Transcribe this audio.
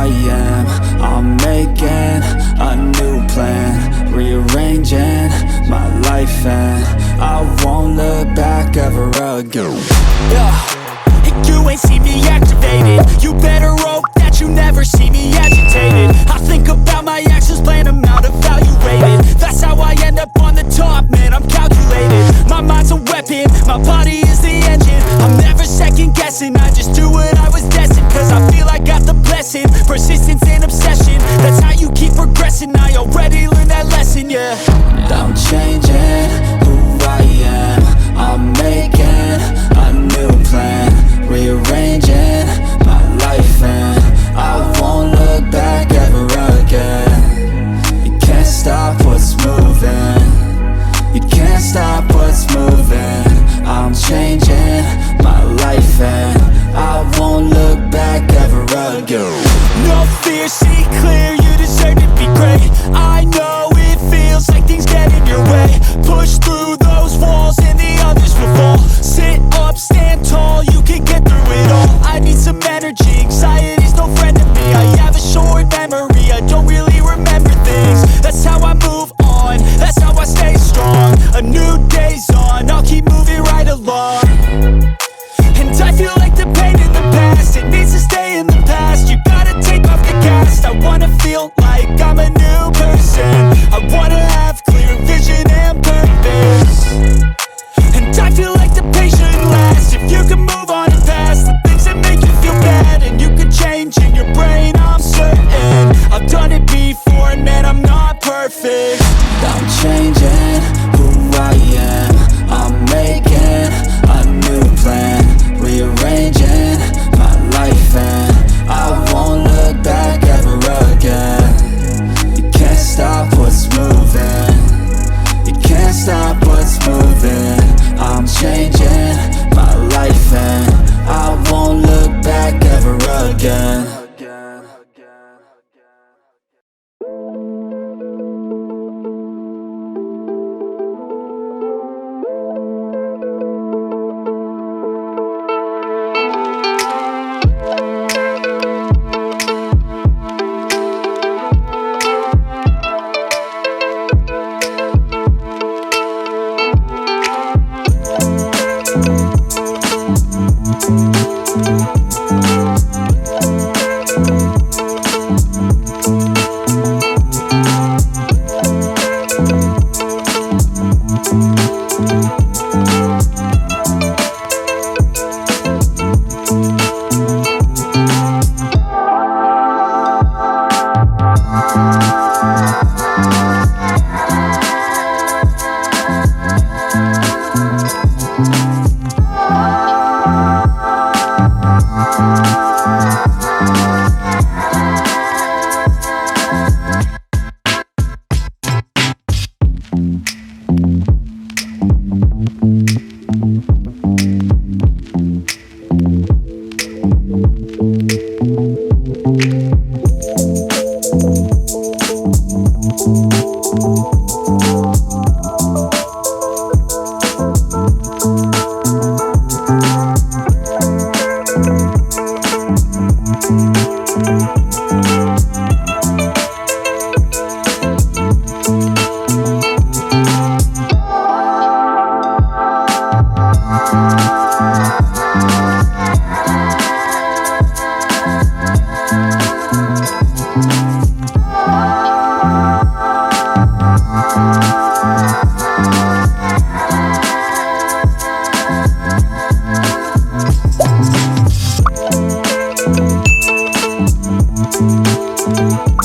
am. I'm making a new plan, rearranging my life, and I won't look back ever again. And you ain't see me activated. You better hope that you never see me agitated. I think about my actions, plan them out, evaluated. That's how I end up on the top, man, I'm calculated. My mind's a weapon, my body is the engine. I'm never second guessing, I just do what I was destined. Cause I feel I got the blessing, persistence and obsession. That's how you keep progressing, I already learned that lesson, yeah. I'm changing who I am. I'm making a new plan, rearranging my life, and I won't look back ever again. You can't stop what's moving, you can't stop what's moving. I'm changing my life, and I won't look back ever again. No fear, see clear, you deserve to be great. I know it feels like things get in your way. Push through those walls and the others will fall. Sit up, stand tall, you can get through it all. I need some energy, anxiety's no friend to me. I have a short memory, I don't really remember things. That's how I move on, that's how I stay strong. A new day's on, I'll keep moving right along. And I feel like the pain in the past, it needs to stay in the past. You gotta take off the cast. I wanna feel like I'm a new person. I wanna have clear vision and purpose. And I feel like the pain shouldn't last. If you can move on and past the things that make you feel bad, and you can change in your brain, I'm certain. I've done it before and man, I'm not perfect. I'm changing who I am. I'm making a new plan, rearranging my life, and I won't look back ever again. You can't stop what's moving, you can't stop what's moving. I'm changing my life, and I won't look back ever again. We'll be right back.